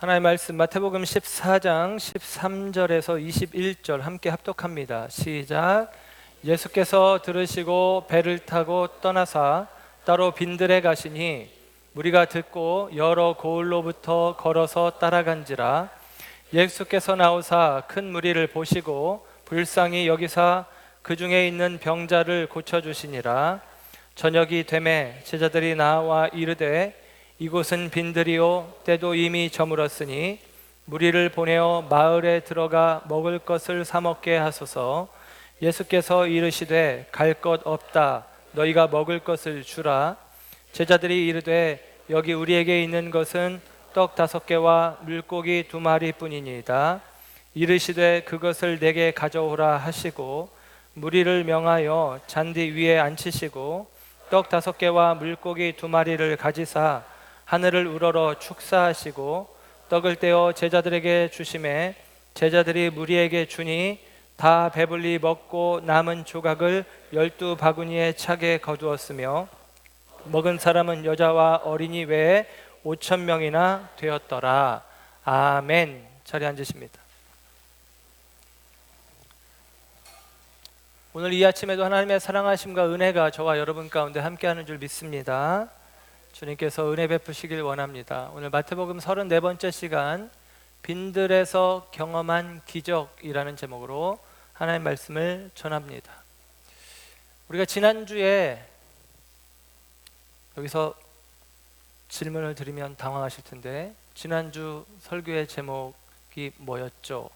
하나님의 말씀 마태복음 14장 13절에서 21절 함께 합독합니다. 시작. 예수께서 들으시고 배를 타고 떠나사 따로 빈들에 가시니 무리가 듣고 여러 고을로부터 걸어서 따라간지라. 예수께서 나오사 큰 무리를 보시고 불쌍히 여기사 그 중에 있는 병자를 고쳐주시니라. 저녁이 되매 제자들이 나와 이르되 이곳은 빈들이요 때도 이미 저물었으니 무리를 보내어 마을에 들어가 먹을 것을 사 먹게 하소서. 예수께서 이르시되 갈 것 없다. 너희가 먹을 것을 주라. 제자들이 이르되 여기 우리에게 있는 것은 떡 5개와 물고기 2마리뿐이니이다. 이르시되 그것을 내게 가져오라 하시고 무리를 명하여 잔디 위에 앉히시고 떡 5개와 물고기 2마리를 가지사 하늘을 우러러 축사하시고 떡을 떼어 제자들에게 주시매 제자들이 무리에게 주니 다 배불리 먹고 남은 조각을 12바구니에 차게 거두었으며 먹은 사람은 여자와 어린이 외에 5,000명이나 되었더라. 아멘. 자리에 앉으십니다. 오늘 이 아침에도 하나님의 사랑하심과 은혜가 저와 여러분 가운데 함께하는 줄 믿습니다. 주님께서 은혜 베푸시길 원합니다. 오늘 마태복음 34번째 시간 빈들에서 경험한 기적이라는 제목으로 하나님의 말씀을 전합니다. 우리가 지난주에 여기서 질문을 드리면 당황하실 텐데 지난주 설교의 제목이 뭐였죠?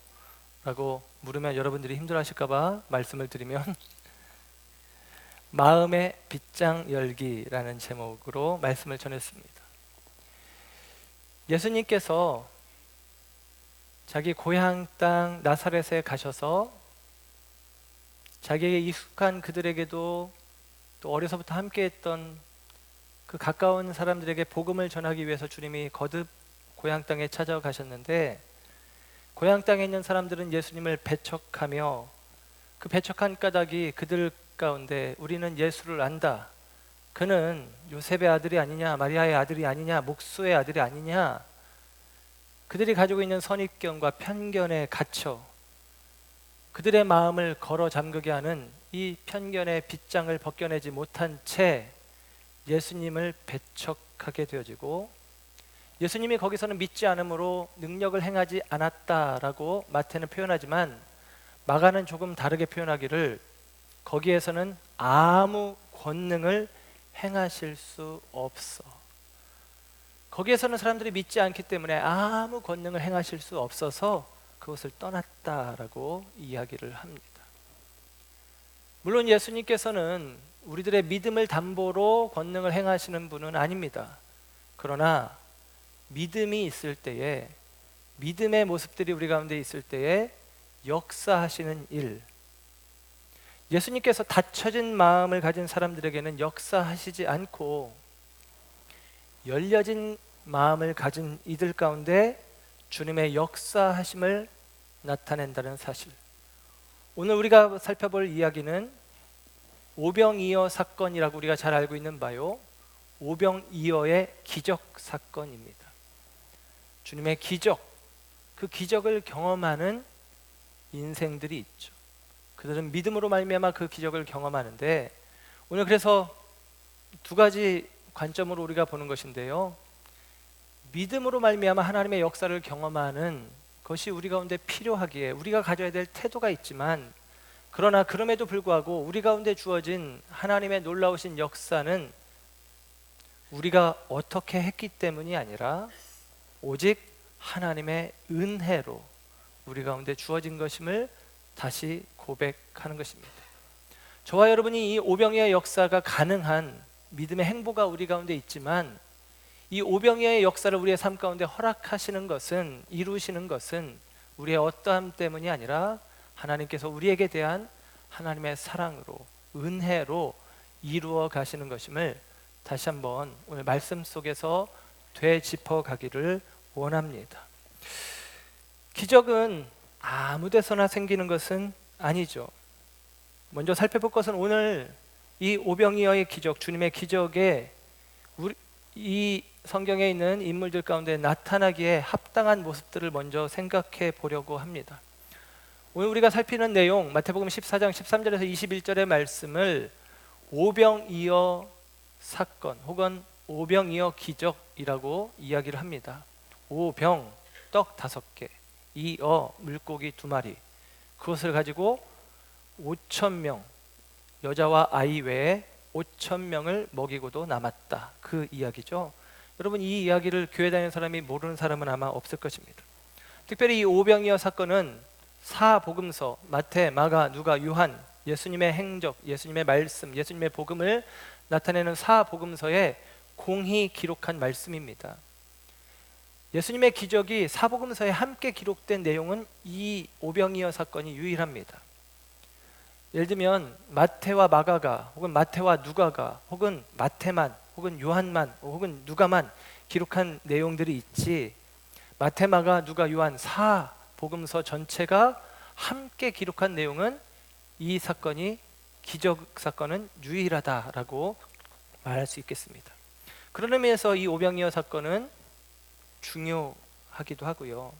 라고 물으면 여러분들이 힘들어하실까 봐 말씀을 드리면 마음의 빗장 열기라는 제목으로 말씀을 전했습니다. 예수님께서 자기 고향 땅 나사렛에 가셔서 자기에게 익숙한 그들에게도 또 어려서부터 함께했던 그 가까운 사람들에게 복음을 전하기 위해서 주님이 거듭 고향 땅에 찾아가셨는데 고향 땅에 있는 사람들은 예수님을 배척하며 그 배척한 까닭이 그들 가운데 우리는 예수를 안다. 그는 요셉의 아들이 아니냐, 마리아의 아들이 아니냐, 목수의 아들이 아니냐. 그들이 가지고 있는 선입견과 편견에 갇혀 그들의 마음을 걸어 잠그게 하는 이 편견의 빗장을 벗겨내지 못한 채 예수님을 배척하게 되어지고 예수님이 거기서는 믿지 않음으로 능력을 행하지 않았다라고 마태는 표현하지만 마가는 조금 다르게 표현하기를 거기에서는 아무 권능을 행하실 수 없어. 거기에서는 사람들이 믿지 않기 때문에 아무 권능을 행하실 수 없어서 그것을 떠났다라고 이야기를 합니다. 물론 예수님께서는 우리들의 믿음을 담보로 권능을 행하시는 분은 아닙니다. 그러나 믿음이 있을 때에 믿음의 모습들이 우리 가운데 있을 때에 역사하시는 일, 예수님께서 닫혀진 마음을 가진 사람들에게는 역사하시지 않고 열려진 마음을 가진 이들 가운데 주님의 역사하심을 나타낸다는 사실. 오늘 우리가 살펴볼 이야기는 오병이어 사건이라고 우리가 잘 알고 있는 바요, 오병이어의 기적 사건입니다. 주님의 기적, 그 기적을 경험하는 인생들이 있죠. 그들은 믿음으로 말미암아 그 기적을 경험하는데 오늘 그래서 두 가지 관점으로 우리가 보는 것인데요, 믿음으로 말미암아 하나님의 역사를 경험하는 것이 우리 가운데 필요하기에 우리가 가져야 될 태도가 있지만 그러나 그럼에도 불구하고 우리 가운데 주어진 하나님의 놀라우신 역사는 우리가 어떻게 했기 때문이 아니라 오직 하나님의 은혜로 우리 가운데 주어진 것임을 다시 고백하는 것입니다. 저와 여러분이 이 오병이어의 역사가 가능한 믿음의 행보가 우리 가운데 있지만 이 오병이어의 역사를 우리의 삶 가운데 허락하시는 것은, 이루시는 것은 우리의 어떠함 때문이 아니라 하나님께서 우리에게 대한 하나님의 사랑으로, 은혜로 이루어 가시는 것임을 다시 한번 오늘 말씀 속에서 되짚어 가기를 원합니다. 기적은 아무 데서나 생기는 것은 아니죠. 먼저 살펴볼 것은 오늘 이 오병이어의 기적, 주님의 기적에 이 성경에 있는 인물들 가운데 나타나기에 합당한 모습들을 먼저 생각해 보려고 합니다. 오늘 우리가 살피는 내용 마태복음 14장 13절에서 21절의 말씀을 오병이어 사건 혹은 오병이어 기적이라고 이야기를 합니다. 오병, 떡 5개, 이어, 물고기 2마리, 그것을 가지고 5,000명, 여자와 아이 외에 5,000명을 먹이고도 남았다. 그 이야기죠. 여러분, 이 이야기를 교회 다니는 사람이 모르는 사람은 아마 없을 것입니다. 특별히 이 오병이어 사건은 사복음서 마태, 마가, 누가, 요한, 예수님의 행적, 예수님의 말씀, 예수님의 복음을 나타내는 사복음서에 공히 기록한 말씀입니다. 예수님의 기적이 사복음서에 함께 기록된 내용은 이 오병이어 사건이 유일합니다. 예를 들면 마태와 마가가 혹은 마태와 누가가 혹은 마태만 혹은 요한만 혹은 누가만 기록한 내용들이 있지, 마태, 마가, 누가, 요한 사복음서 전체가 함께 기록한 내용은 이 사건이, 기적 사건은 유일하다라고 말할 수 있겠습니다. 그런 의미에서 이 오병이어 사건은 중요하기도 하고요.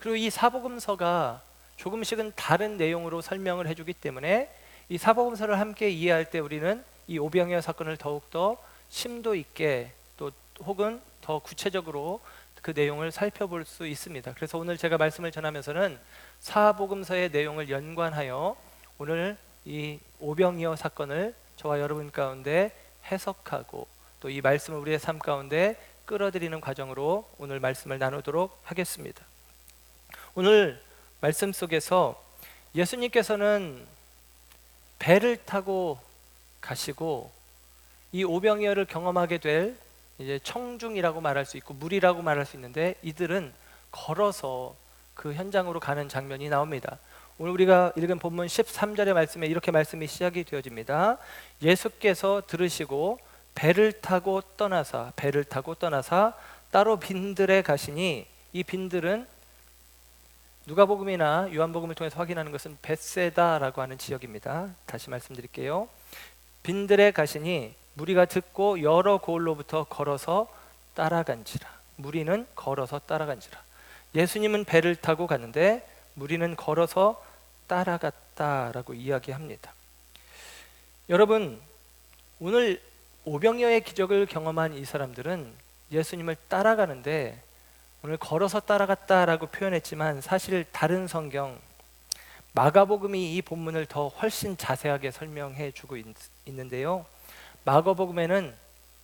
그리고 이 사복음서가 조금씩은 다른 내용으로 설명을 해주기 때문에 이 사복음서를 함께 이해할 때 우리는 이 오병이어 사건을 더욱더 심도 있게 또 혹은 더 구체적으로 그 내용을 살펴볼 수 있습니다. 그래서 오늘 제가 말씀을 전하면서는 사복음서의 내용을 연관하여 오늘 이 오병이어 사건을 저와 여러분 가운데 해석하고 또 이 말씀을 우리의 삶 가운데 끌어들이는 과정으로 오늘 말씀을 나누도록 하겠습니다. 오늘 말씀 속에서 예수님께서는 배를 타고 가시고 이 오병이어를 경험하게 될 이제 청중이라고 말할 수 있고 무리라고 말할 수 있는데, 이들은 걸어서 그 현장으로 가는 장면이 나옵니다. 오늘 우리가 읽은 본문 13절의 말씀에 이렇게 말씀이 시작이 되어집니다. 예수께서 들으시고 배를 타고 떠나사 따로 빈들에 가시니, 이 빈들은 누가복음이나 요한복음을 통해서 확인하는 것은 벳세다라고 하는 지역입니다. 다시 말씀드릴게요. 빈들에 가시니 무리가 듣고 여러 고을로부터 걸어서 따라간지라. 무리는 걸어서 따라간지라. 예수님은 배를 타고 갔는데 무리는 걸어서 따라갔다라고 이야기합니다. 여러분, 오늘 오병이어의 기적을 경험한 이 사람들은 예수님을 따라가는데 오늘 걸어서 따라갔다라고 표현했지만 사실 다른 성경 마가복음이 이 본문을 더 훨씬 자세하게 설명해 주고 있는데요. 마가복음에는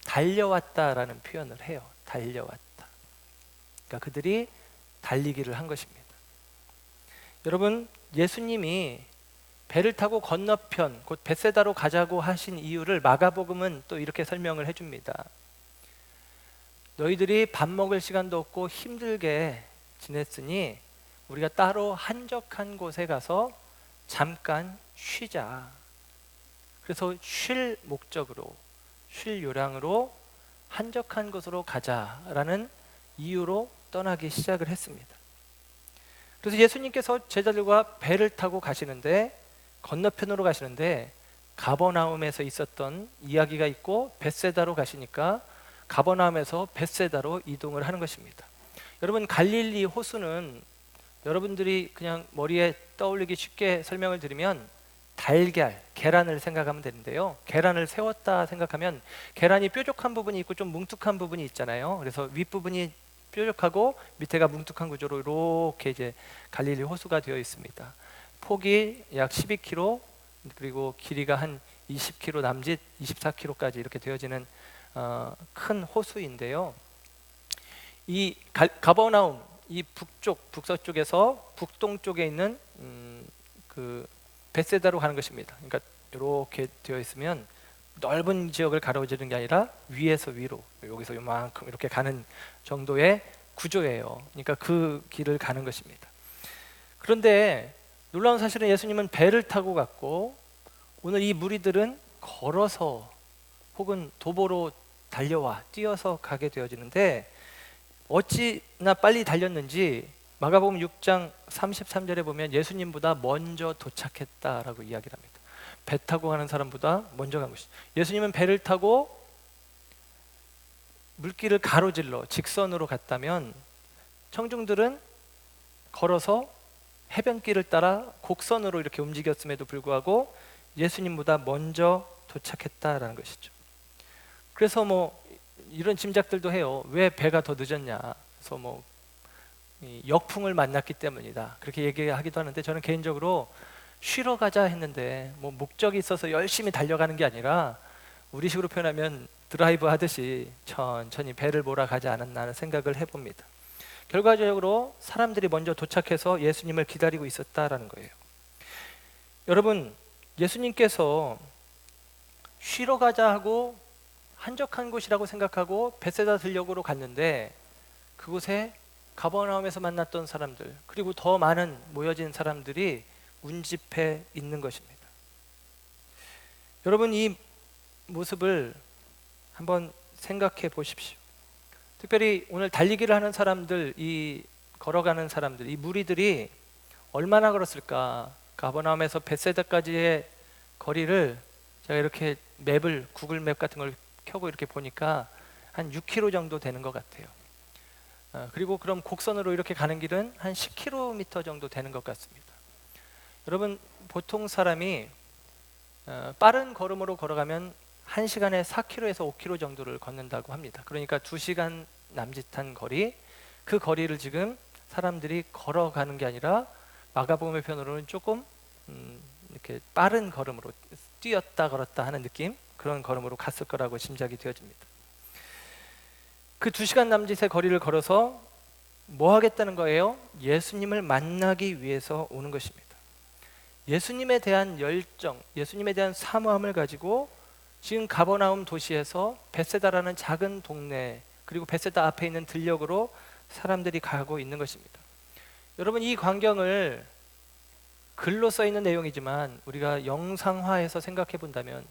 달려왔다라는 표현을 해요. 달려왔다. 그러니까 그들이 달리기를 한 것입니다. 여러분, 예수님이 배를 타고 건너편 곧 벳세다로 가자고 하신 이유를 마가복음은 또 이렇게 설명을 해줍니다. 너희들이 밥 먹을 시간도 없고 힘들게 지냈으니 우리가 따로 한적한 곳에 가서 잠깐 쉬자. 그래서 쉴 목적으로, 쉴 요량으로 한적한 곳으로 가자라는 이유로 떠나기 시작을 했습니다. 그래서 예수님께서 제자들과 배를 타고 가시는데, 건너편으로 가시는데 가버나움에서 있었던 이야기가 있고 벳세다로 가시니까 가버나움에서 벳세다로 이동을 하는 것입니다. 여러분, 갈릴리 호수는 여러분들이 그냥 머리에 떠올리기 쉽게 설명을 드리면 달걀, 계란을 생각하면 되는데요. 계란을 세웠다 생각하면 계란이 뾰족한 부분이 있고 좀 뭉툭한 부분이 있잖아요. 그래서 윗부분이 뾰족하고 밑에가 뭉툭한 구조로 이렇게 이제 갈릴리 호수가 되어 있습니다. 폭이 약 12km, 그리고 길이가 한 20km 남짓 24km까지 이렇게 되어지는 큰 호수인데요. 이 가버나움, 이 북서쪽에서 북동쪽에 있는 그 벳세다로 가는 것입니다. 그러니까 이렇게 되어 있으면 넓은 지역을 가로지르는 게 아니라 위에서 위로, 여기서 요만큼 이렇게 가는 정도의 구조예요. 그러니까 그 길을 가는 것입니다. 그런데 놀라운 사실은 예수님은 배를 타고 갔고 오늘 이 무리들은 걸어서 혹은 도보로 달려와 뛰어서 가게 되어지는데, 어찌나 빨리 달렸는지 마가복음 6장 33절에 보면 예수님보다 먼저 도착했다라고 이야기를 합니다. 배 타고 가는 사람보다 먼저 간 것이죠. 예수님은 배를 타고 물길을 가로질러 직선으로 갔다면 청중들은 걸어서 해변길을 따라 곡선으로 이렇게 움직였음에도 불구하고 예수님보다 먼저 도착했다라는 것이죠. 그래서 뭐 이런 짐작들도 해요. 왜 배가 더 늦었냐? 그래서 뭐 이 역풍을 만났기 때문이다. 그렇게 얘기하기도 하는데 저는 개인적으로 쉬러 가자 했는데 뭐 목적이 있어서 열심히 달려가는 게 아니라 우리식으로 표현하면 드라이브 하듯이 천천히 배를 몰아가지 않았나 하는 생각을 해봅니다. 결과적으로 사람들이 먼저 도착해서 예수님을 기다리고 있었다라는 거예요. 여러분, 예수님께서 쉬러 가자 하고 한적한 곳이라고 생각하고 벳세다 들녘으로 갔는데 그곳에 가버나움에서 만났던 사람들, 그리고 더 많은 모여진 사람들이 운집해 있는 것입니다. 여러분, 이 모습을 한번 생각해 보십시오. 특별히 오늘 달리기를 하는 사람들, 이 걸어가는 사람들, 이 무리들이 얼마나 걸었을까? 가버나움에서 벳세다까지의 거리를 제가 이렇게 맵을, 구글 맵 같은 걸 켜고 이렇게 보니까 한 6km 정도 되는 것 같아요. 그리고 그럼 곡선으로 이렇게 가는 길은 한 10km 정도 되는 것 같습니다. 여러분, 보통 사람이 빠른 걸음으로 걸어가면 1시간에 4km에서 5km 정도를 걷는다고 합니다. 그러니까 2시간 남짓한 거리, 그 거리를 지금 사람들이 걸어가는 게 아니라 마가복음의 편으로는 조금 이렇게 빠른 걸음으로 뛰었다 걸었다 하는 느낌, 그런 걸음으로 갔을 거라고 짐작이 되어집니다. 그 2시간 남짓의 거리를 걸어서 뭐 하겠다는 거예요? 예수님을 만나기 위해서 오는 것입니다. 예수님에 대한 열정, 예수님에 대한 사모함을 가지고 지금 가버나움 도시에서 벳세다라는 작은 동네, 그리고 벳세다 앞에 있는 들녘으로 사람들이 가고 있는 것입니다. 여러분, 이 광경을 글로 써 있는 내용이지만 우리가 영상화해서 생각해 본다면,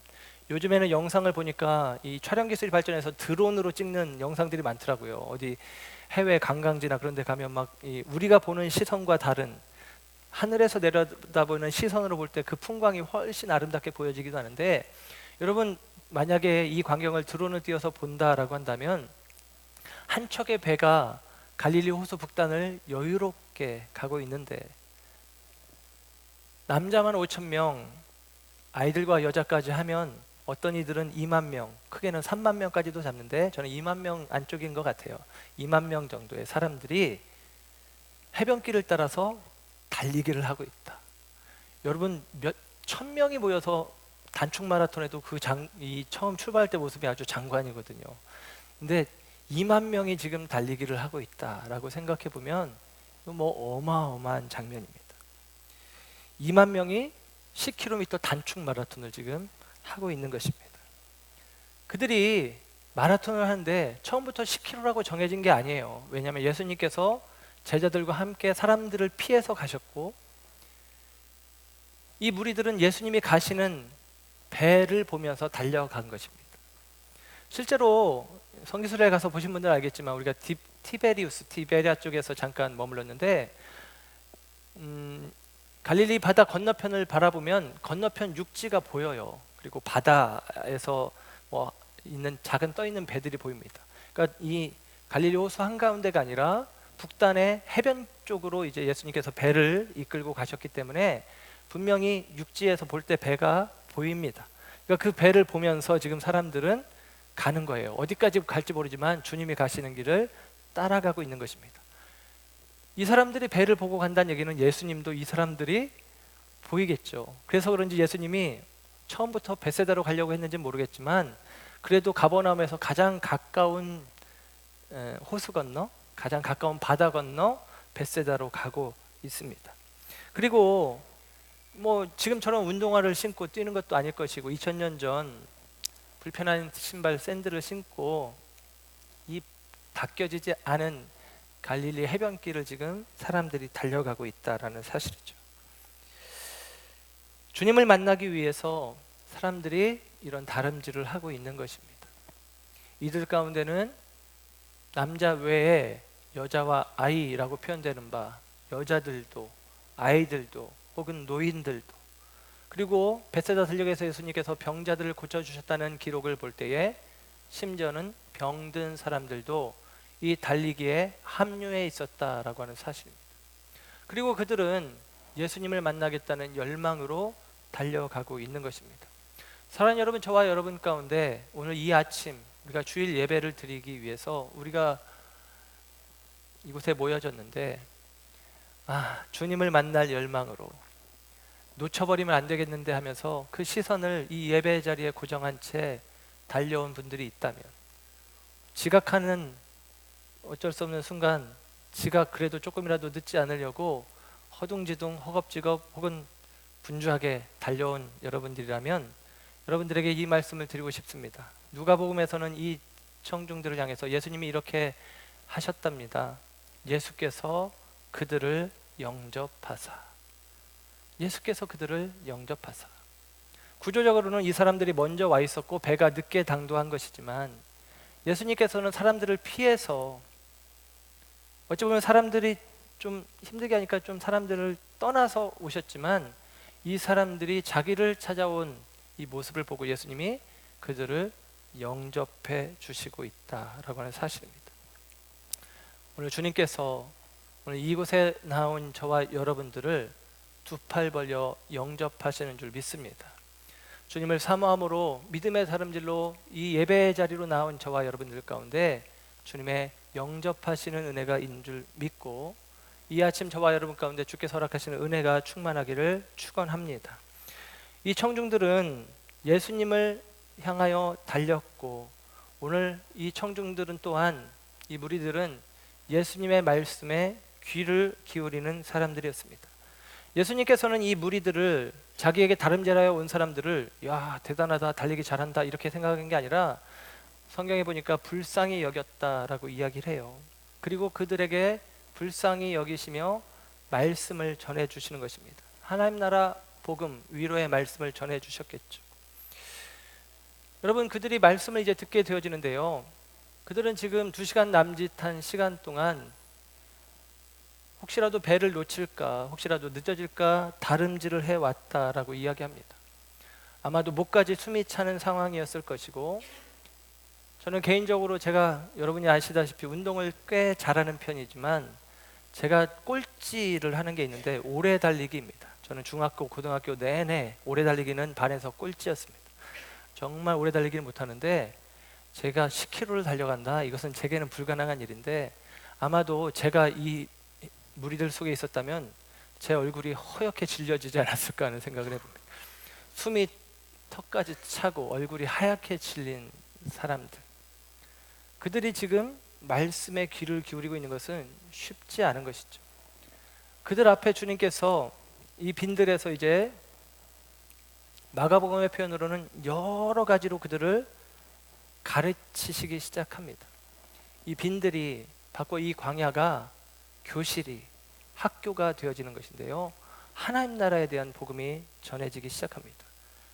요즘에는 영상을 보니까 이 촬영 기술이 발전해서 드론으로 찍는 영상들이 많더라고요. 어디 해외 관광지나 그런 데 가면 막 우리가 보는 시선과 다른, 하늘에서 내려다보는 시선으로 볼 때 그 풍광이 훨씬 아름답게 보여지기도 하는데, 여러분, 만약에 이 광경을 드론을 띄워서 본다라고 한다면 한 척의 배가 갈릴리 호수 북단을 여유롭게 가고 있는데 남자만 5,000명, 아이들과 여자까지 하면 어떤 이들은 2만 명, 크게는 3만 명까지도 잡는데 저는 2만 명 안쪽인 것 같아요. 2만 명 정도의 사람들이 해변길을 따라서 달리기를 하고 있다. 여러분, 몇 천 명이 모여서 단축 마라톤에도 이 처음 출발할 때 모습이 아주 장관이거든요. 근데 2만 명이 지금 달리기를 하고 있다라고 생각해 보면 뭐 어마어마한 장면입니다. 2만 명이 10km 단축 마라톤을 지금 하고 있는 것입니다. 그들이 마라톤을 하는데 처음부터 10km라고 정해진 게 아니에요. 왜냐하면 예수님께서 제자들과 함께 사람들을 피해서 가셨고, 이 무리들은 예수님이 가시는 배를 보면서 달려간 것입니다. 실제로 성기술에 가서 보신 분들은 알겠지만 우리가 티베리아 쪽에서 잠깐 머물렀는데 갈릴리 바다 건너편을 바라보면 건너편 육지가 보여요. 그리고 바다에서 뭐 있는 작은 떠 있는 배들이 보입니다. 그러니까 이 갈릴리 호수 한가운데가 아니라 북단의 해변 쪽으로 이제 예수님께서 배를 이끌고 가셨기 때문에 분명히 육지에서 볼 때 배가 보입니다. 그러니까 그 배를 보면서 지금 사람들은 가는 거예요. 어디까지 갈지 모르지만 주님이 가시는 길을 따라가고 있는 것입니다. 이 사람들이 배를 보고 간다는 얘기는 예수님도 이 사람들이 보이겠죠. 그래서 그런지 예수님이 처음부터 벳세다로 가려고 했는지 모르겠지만 그래도 가버나움에서 가장 가까운 호수 건너, 가장 가까운 바다 건너 벳세다로 가고 있습니다. 그리고 뭐 지금처럼 운동화를 신고 뛰는 것도 아닐 것이고 2000년 전 불편한 신발 샌들을 신고 이 닦여지지 않은 갈릴리 해변길을 지금 사람들이 달려가고 있다라는 사실이죠. 주님을 만나기 위해서 사람들이 이런 다름질을 하고 있는 것입니다. 이들 가운데는 남자 외에 여자와 아이라고 표현되는 바 여자들도 아이들도 혹은 노인들도, 그리고 벳세다 들녘에서 예수님께서 병자들을 고쳐주셨다는 기록을 볼 때에 심지어는 병든 사람들도 이 달리기에 합류해 있었다라고 하는 사실입니다. 그리고 그들은 예수님을 만나겠다는 열망으로 달려가고 있는 것입니다. 사랑하는 여러분, 저와 여러분 가운데 오늘 이 아침 우리가 주일 예배를 드리기 위해서 우리가 이곳에 모여졌는데, 주님을 만날 열망으로 놓쳐버리면 안 되겠는데 하면서 그 시선을 이 예배 자리에 고정한 채 달려온 분들이 있다면, 지각하는 어쩔 수 없는 순간 지각 그래도 조금이라도 늦지 않으려고 허둥지둥 허겁지겁 혹은 분주하게 달려온 여러분들이라면 여러분들에게 이 말씀을 드리고 싶습니다. 누가복음에서는 이 청중들을 향해서 예수님이 이렇게 하셨답니다. 예수께서 그들을 영접하사. 예수께서 그들을 영접하사. 구조적으로는 이 사람들이 먼저 와 있었고 배가 늦게 당도한 것이지만, 예수님께서는 사람들을 피해서, 어찌 보면 사람들이 좀 힘들게 하니까 좀 사람들을 떠나서 오셨지만, 이 사람들이 자기를 찾아온 이 모습을 보고 예수님이 그들을 영접해 주시고 있다라고 하는 사실입니다. 오늘 주님께서 오늘 이곳에 나온 저와 여러분들을 두 팔 벌려 영접하시는 줄 믿습니다. 주님을 사모함으로 믿음의 다름질로 이 예배의 자리로 나온 저와 여러분들 가운데 주님의 영접하시는 은혜가 있는 줄 믿고, 이 아침 저와 여러분 가운데 주께서 허락하시는 은혜가 충만하기를 축원합니다. 이 청중들은 예수님을 향하여 달렸고, 오늘 이 청중들은 또한, 이 무리들은 예수님의 말씀에 귀를 기울이는 사람들이었습니다. 예수님께서는 이 무리들을, 자기에게 다름질하여 온 사람들을 야 대단하다, 달리기 잘한다 이렇게 생각한 게 아니라 성경에 보니까 불쌍히 여겼다라고 이야기를 해요. 그리고 그들에게 불쌍히 여기시며 말씀을 전해주시는 것입니다. 하나님 나라 복음, 위로의 말씀을 전해주셨겠죠. 여러분, 그들이 말씀을 이제 듣게 되어지는데요, 그들은 지금 2시간 남짓한 시간 동안 혹시라도 배를 놓칠까, 혹시라도 늦어질까 다름질을 해왔다라고 이야기합니다. 아마도 목까지 숨이 차는 상황이었을 것이고, 저는 개인적으로 제가 여러분이 아시다시피 운동을 꽤 잘하는 편이지만 제가 꼴찌를 하는 게 있는데 오래 달리기입니다. 저는 중학교, 고등학교 내내 오래 달리기는 반에서 꼴찌였습니다. 정말 오래 달리기는 못하는데 제가 10km를 달려간다, 이것은 제게는 불가능한 일인데, 아마도 제가 이 무리들 속에 있었다면 제 얼굴이 허옇게 질려지지 않았을까 하는 생각을 해봅니다. 숨이 턱까지 차고 얼굴이 하얗게 질린 사람들, 그들이 지금 말씀에 귀를 기울이고 있는 것은 쉽지 않은 것이죠. 그들 앞에 주님께서 이 빈들에서 이제 마가복음의 표현으로는 여러 가지로 그들을 가르치시기 시작합니다. 이 빈들이 바꿔 이 광야가 교실이, 학교가 되어지는 것인데요, 하나님 나라에 대한 복음이 전해지기 시작합니다.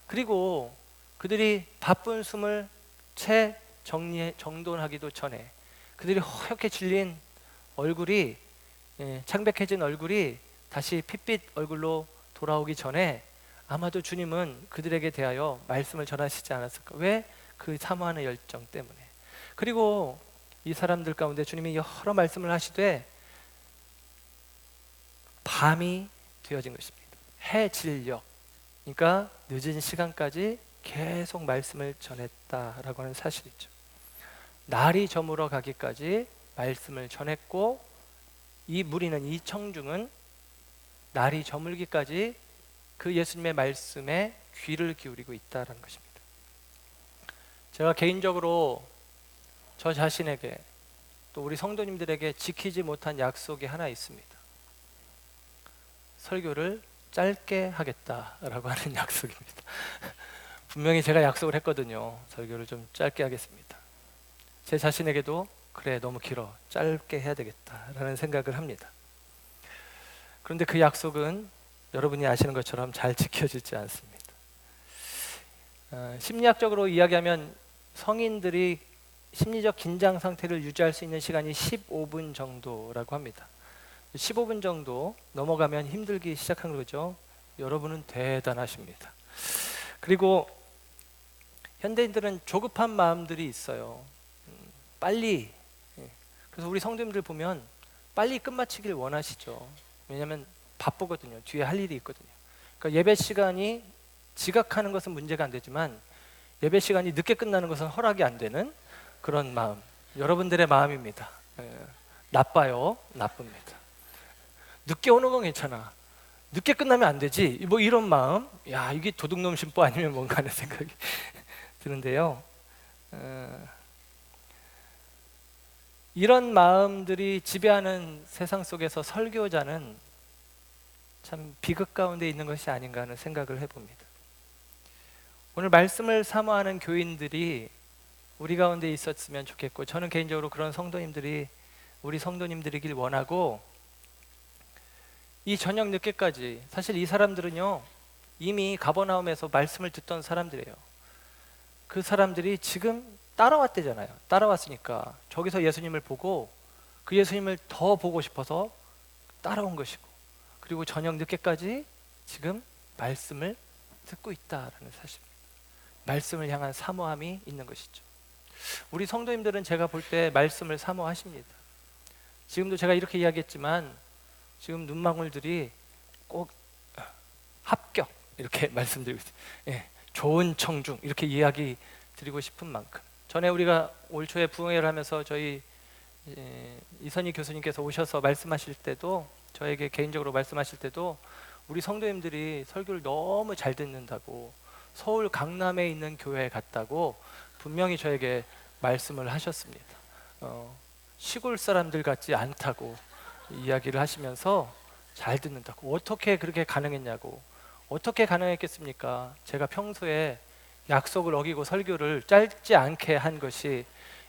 그리고 그들이 바쁜 숨을 채 정돈하기도 전에 그들이 허옇게 질린 얼굴이, 창백해진 얼굴이 다시 핏빛 얼굴로 돌아오기 전에 아마도 주님은 그들에게 대하여 말씀을 전하시지 않았을까. 왜? 그 사모하는 열정 때문에. 그리고 이 사람들 가운데 주님이 여러 말씀을 하시되 밤이 되어진 것입니다. 해 진력, 그러니까 늦은 시간까지 계속 말씀을 전했다라고 하는 사실이죠. 날이 저물어 가기까지 말씀을 전했고, 이 무리는, 이 청중은 날이 저물기까지 그 예수님의 말씀에 귀를 기울이고 있다는 것입니다. 제가 개인적으로 저 자신에게 또 우리 성도님들에게 지키지 못한 약속이 하나 있습니다. 설교를 짧게 하겠다라고 하는 약속입니다. 분명히 제가 약속을 했거든요. 설교를 좀 짧게 하겠습니다. 제 자신에게도 그래, 너무 길어, 짧게 해야 되겠다라는 생각을 합니다. 그런데 그 약속은 여러분이 아시는 것처럼 잘 지켜지지 않습니다. 심리학적으로 이야기하면 성인들이 심리적 긴장 상태를 유지할 수 있는 시간이 15분 정도라고 합니다. 15분 정도 넘어가면 힘들기 시작한 거죠. 여러분은 대단하십니다. 그리고 현대인들은 조급한 마음들이 있어요. 빨리. 예. 그래서 우리 성도님들 보면 빨리 끝마치길 원하시죠. 왜냐하면 바쁘거든요. 뒤에 할 일이 있거든요. 그러니까 예배 시간이 지각하는 것은 문제가 안 되지만 예배 시간이 늦게 끝나는 것은 허락이 안 되는 그런 마음, 여러분들의 마음입니다. 예. 나빠요. 나쁩니다. 늦게 오는 건 괜찮아. 늦게 끝나면 안 되지. 뭐 이런 마음. 야, 이게 도둑놈 신부 아니면 뭔가 하는 생각이 드는데요. 이런 마음들이 지배하는 세상 속에서 설교자는 참 비극 가운데 있는 것이 아닌가 하는 생각을 해봅니다. 오늘 말씀을 사모하는 교인들이 우리 가운데 있었으면 좋겠고, 저는 개인적으로 그런 성도님들이 우리 성도님들이길 원하고, 이 저녁 늦게까지, 사실 이 사람들은요 이미 가버나움에서 말씀을 듣던 사람들이에요. 그 사람들이 지금 따라왔대잖아요. 따라왔으니까 저기서 예수님을 보고 그 예수님을 더 보고 싶어서 따라온 것이고, 그리고 저녁 늦게까지 지금 말씀을 듣고 있다라는 사실입니다. 말씀을 향한 사모함이 있는 것이죠. 우리 성도님들은 제가 볼 때 말씀을 사모하십니다. 지금도 제가 이렇게 이야기했지만 지금 눈망울들이 꼭 합격 이렇게 말씀드리고 있어요. 예, 좋은 청중 이렇게 이야기 드리고 싶은 만큼, 전에 우리가 올 초에 부흥회를 하면서 저희 이선희 교수님께서 오셔서 말씀하실 때도, 저에게 개인적으로 말씀하실 때도 우리 성도님들이 설교를 너무 잘 듣는다고, 서울 강남에 있는 교회에 갔다고 분명히 저에게 말씀을 하셨습니다. 시골 사람들 같지 않다고 이야기를 하시면서 잘 듣는다고. 어떻게 그렇게 가능했냐고. 어떻게 가능했겠습니까? 제가 평소에 약속을 어기고 설교를 짧지 않게 한 것이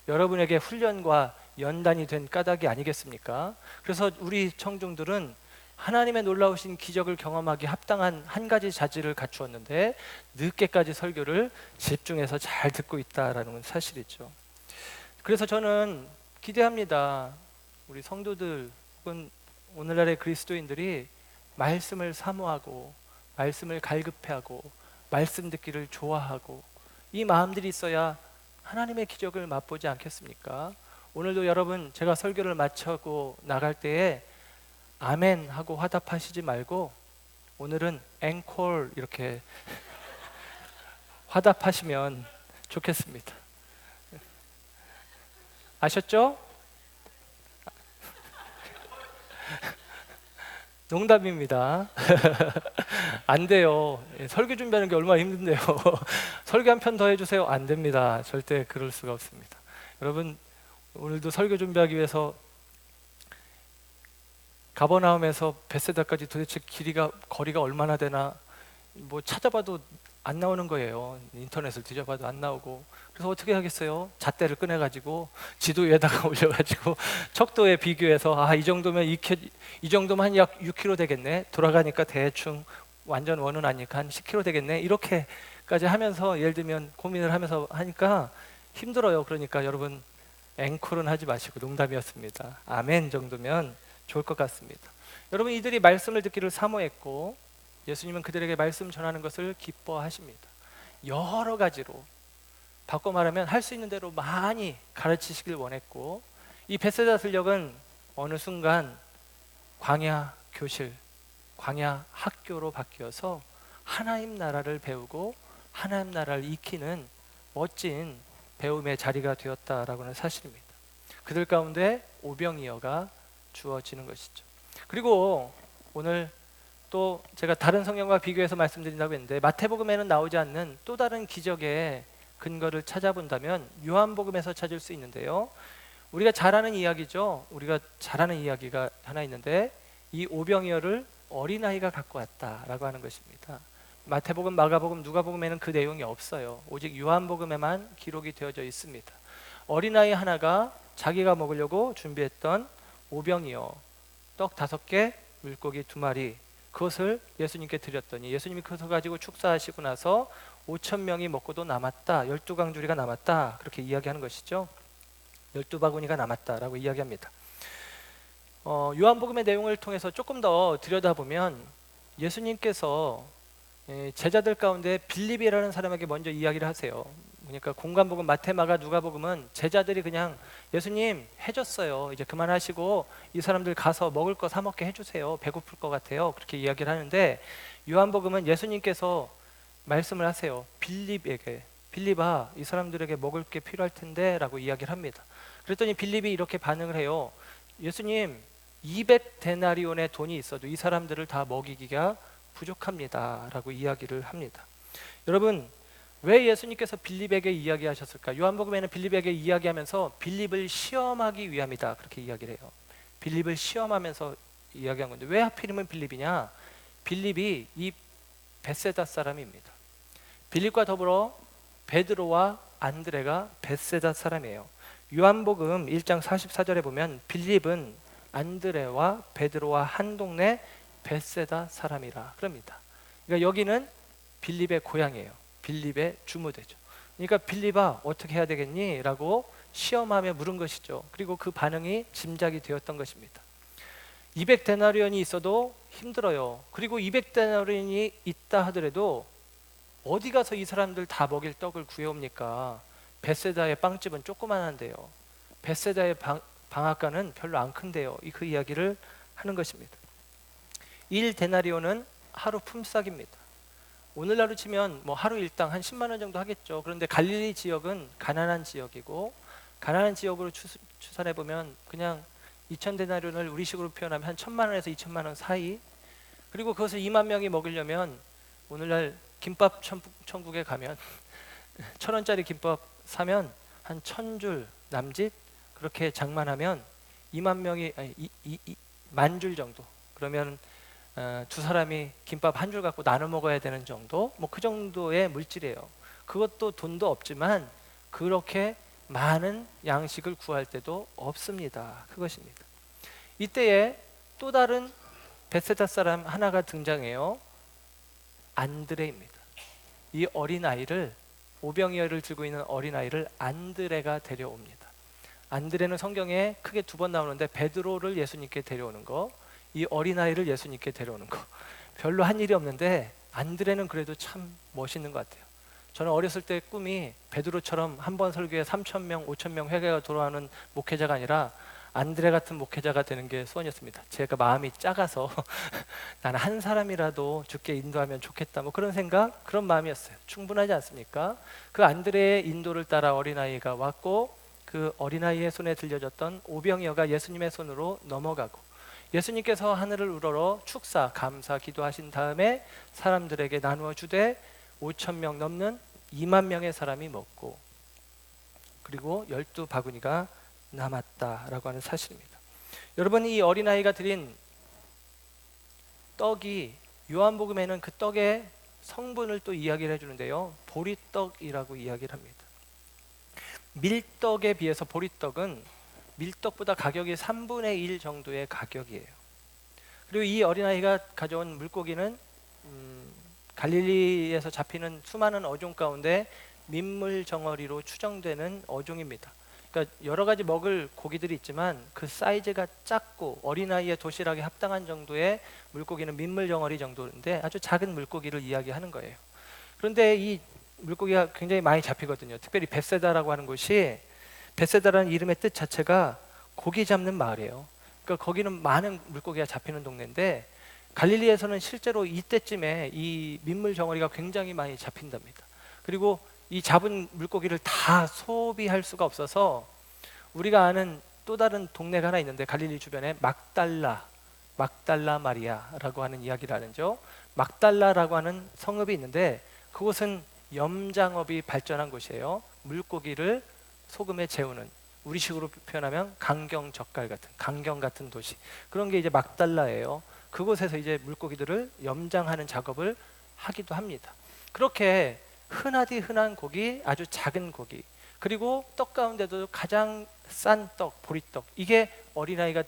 여러분에게 훈련과 연단이 된 까닭이 아니겠습니까? 그래서 우리 청중들은 하나님의 놀라우신 기적을 경험하기 합당한 한 가지 자질을 갖추었는데 늦게까지 설교를 집중해서 잘 듣고 있다라는 사실이죠. 그래서 저는 기대합니다. 우리 성도들 혹은 오늘날의 그리스도인들이 말씀을 사모하고 말씀을 갈급해하고 말씀 듣기를 좋아하고, 이 마음들이 있어야 하나님의 기적을 맛보지 않겠습니까? 오늘도 여러분, 제가 설교를 마치고 나갈 때에 아멘 하고 화답하시지 말고 오늘은 앵콜 이렇게 화답하시면 좋겠습니다. 아셨죠? 농담입니다. 안 돼요. 설교 준비하는 게 얼마나 힘든데요. 설교 한 편 더 해주세요. 안 됩니다. 절대 그럴 수가 없습니다. 여러분, 오늘도 설교 준비하기 위해서 가버나움에서 벳세다까지 도대체 거리가 얼마나 되나 뭐 찾아봐도 안 나오는 거예요. 인터넷을 뒤져봐도 안 나오고. 그래서 어떻게 하겠어요? 잣대를 꺼내가지고 지도 위에다가 올려가지고 척도에 비교해서 이 정도면 이 정도면 한 약 6km 되겠네. 돌아가니까 대충 완전 원은 아니니까 한 10km 되겠네. 이렇게까지 하면서, 예를 들면 고민을 하면서 하니까 힘들어요. 그러니까 여러분, 앵콜은 하지 마시고, 농담이었습니다. 아멘 정도면 좋을 것 같습니다. 여러분, 이들이 말씀을 듣기를 사모했고 예수님은 그들에게 말씀 전하는 것을 기뻐하십니다. 여러 가지로, 바꿔 말하면 할 수 있는 대로 많이 가르치시길 원했고, 이 벳세다 들녘은 어느 순간 광야 교실, 광야 학교로 바뀌어서 하나님 나라를 배우고 하나님 나라를 익히는 멋진 배움의 자리가 되었다라고 하는 사실입니다. 그들 가운데 오병이어가 주어지는 것이죠. 그리고 오늘 또 제가 다른 성경과 비교해서 말씀드린다고 했는데, 마태복음에는 나오지 않는 또 다른 기적의 근거를 찾아본다면 요한복음에서 찾을 수 있는데요. 우리가 잘 아는 이야기죠. 우리가 잘 아는 이야기가 하나 있는데, 이 오병이어를 어린아이가 갖고 왔다라고 하는 것입니다. 마태복음, 마가복음, 누가복음에는 그 내용이 없어요. 오직 요한복음에만 기록이 되어져 있습니다. 어린아이 하나가 자기가 먹으려고 준비했던 오병이어, 떡 5개, 물고기 2마리, 그것을 예수님께 드렸더니 예수님이 그것을 가지고 축사하시고 나서 5,000명이 먹고도 남았다, 12강주리가 남았다, 그렇게 이야기하는 것이죠. 12바구니가 남았다라고 이야기합니다. 요한복음의 내용을 통해서 조금 더 들여다보면 예수님께서 제자들 가운데 빌립이라는 사람에게 먼저 이야기를 하세요. 그러니까 공관복음, 마태마가, 누가복음은 제자들이 그냥 예수님 해줬어요. 이제 그만하시고 이 사람들 가서 먹을 거 사 먹게 해주세요. 배고플 것 같아요. 그렇게 이야기를 하는데 요한복음은 예수님께서 말씀을 하세요. 빌립에게 빌립아 이 사람들에게 먹을 게 필요할 텐데 라고 이야기를 합니다. 그랬더니 빌립이 이렇게 반응을 해요. 예수님 200데나리온의 돈이 있어도 이 사람들을 다 먹이기가 부족합니다 라고 이야기를 합니다. 여러분 왜 예수님께서 빌립에게 이야기하셨을까? 요한복음에는 빌립에게 이야기하면서 빌립을 시험하기 위함이다 그렇게 이야기를 해요. 빌립을 시험하면서 이야기한 건데 왜 하필이면 빌립이냐? 빌립이 이 벳세다 사람입니다. 빌립과 더불어 베드로와 안드레가 벳세다 사람이에요. 요한복음 1장 44절에 보면 빌립은 안드레와 베드로와 한 동네 벳세다 사람이라 그럽니다. 그러니까 여기는 빌립의 고향이에요. 빌립의 주무대죠. 그러니까 빌립아 어떻게 해야 되겠니? 라고 시험하며 물은 것이죠. 그리고 그 반응이 짐작이 되었던 것입니다. 200데나리온이 있어도 힘들어요. 그리고 200데나리온이 있다 하더라도 어디 가서 이 사람들 다 먹일 떡을 구해옵니까? 벳세다의 빵집은 조그만한데요. 벳세다의 방앗간은 별로 안 큰데요. 그 이야기를 하는 것입니다. 1데나리온은 하루 품삯입니다. 오늘날로 치면 뭐 하루 일당 한 10만 원 정도 하겠죠. 그런데 갈릴리 지역은 가난한 지역이고 가난한 지역으로 추산해 보면 그냥 2,000데나리온을 우리식으로 표현하면 한 1,000만 원에서 2천만 원 사이. 그리고 그것을 2만 명이 먹으려면 오늘날 김밥 천국에 가면 1,000원짜리 김밥 사면 한 1,000줄 남짓 그렇게 장만하면 2만 명이 아니 10,000줄 정도. 그러면 두 사람이 김밥 한 줄 갖고 나눠 먹어야 되는 정도, 뭐 그 정도의 물질이에요. 그것도 돈도 없지만 그렇게 많은 양식을 구할 때도 없습니다. 그것입니다. 이때에 또 다른 벳세다 사람 하나가 등장해요. 안드레입니다. 이 어린아이를 오병이어를 들고 있는 어린아이를 안드레가 데려옵니다. 안드레는 성경에 크게 2번 나오는데 베드로를 예수님께 데려오는 거, 이 어린아이를 예수님께 데려오는 거 별로 한 일이 없는데 안드레는 그래도 참 멋있는 것 같아요. 저는 어렸을 때 꿈이 베드로처럼 한 번 설교에 3,000명, 5,000명 회개가 돌아오는 목회자가 아니라 안드레 같은 목회자가 되는 게 소원이었습니다. 제가 마음이 작아서 나는 한 사람이라도 주께 인도하면 좋겠다 뭐 그런 생각, 그런 마음이었어요. 충분하지 않습니까? 그 안드레의 인도를 따라 어린아이가 왔고 그 어린아이의 손에 들려졌던 오병이어가 예수님의 손으로 넘어가고 예수님께서 하늘을 우러러 축사, 감사, 기도하신 다음에 사람들에게 나누어 주되 5,000명 넘는 2만 명의 사람이 먹고 그리고 12바구니가 남았다라고 하는 사실입니다. 여러분 이 어린아이가 드린 떡이 요한복음에는 그 떡의 성분을 또 이야기를 해주는데요. 보리떡이라고 이야기를 합니다. 밀떡에 비해서 보리떡은 밀떡보다 가격이 3분의 1 정도의 가격이에요. 그리고 이 어린아이가 가져온 물고기는 갈릴리에서 잡히는 수많은 어종 가운데 민물 정어리로 추정되는 어종입니다. 그러니까 여러 가지 먹을 고기들이 있지만 그 사이즈가 작고 어린아이의 도시락에 합당한 정도의 물고기는 민물 정어리 정도인데 아주 작은 물고기를 이야기하는 거예요. 그런데 이 물고기가 굉장히 많이 잡히거든요. 특별히 벳세다라고 하는 곳이 벳세다라는 이름의 뜻 자체가 고기 잡는 마을이에요. 그러니까 거기는 많은 물고기가 잡히는 동네인데 갈릴리에서는 실제로 이때쯤에 이 민물 정어리가 굉장히 많이 잡힌답니다. 그리고 이 잡은 물고기를 다 소비할 수가 없어서 우리가 아는 또 다른 동네가 하나 있는데 갈릴리 주변에 막달라 마리아라고 하는 이야기를 하는죠. 막달라라고 하는 성읍이 있는데 그곳은 염장업이 발전한 곳이에요. 물고기를 소금에 재우는, 우리식으로 표현하면 강경젓갈 같은, 강경 같은 도시, 그런 게 이제 막달라예요. 그곳에서 이제 물고기들을 염장하는 작업을 하기도 합니다. 그렇게 흔하디 흔한 고기, 아주 작은 고기, 그리고 떡 가운데도 가장 싼 떡, 보리떡, 이게 어린아이가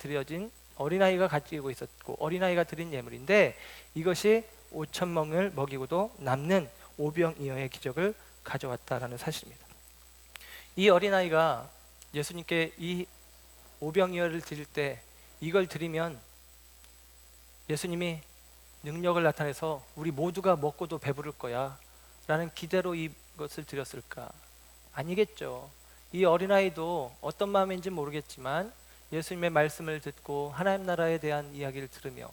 가지고 있었고 어린아이가 드린 예물인데 이것이 5,000명을 먹이고도 남는 오병이어의 기적을 가져왔다라는 사실입니다. 이 어린아이가 예수님께 이 오병이어를 드릴 때 이걸 드리면 예수님이 능력을 나타내서 우리 모두가 먹고도 배부를 거야 라는 기대로 이것을 드렸을까? 아니겠죠. 이 어린아이도 어떤 마음인지 모르겠지만 예수님의 말씀을 듣고 하나님 나라에 대한 이야기를 들으며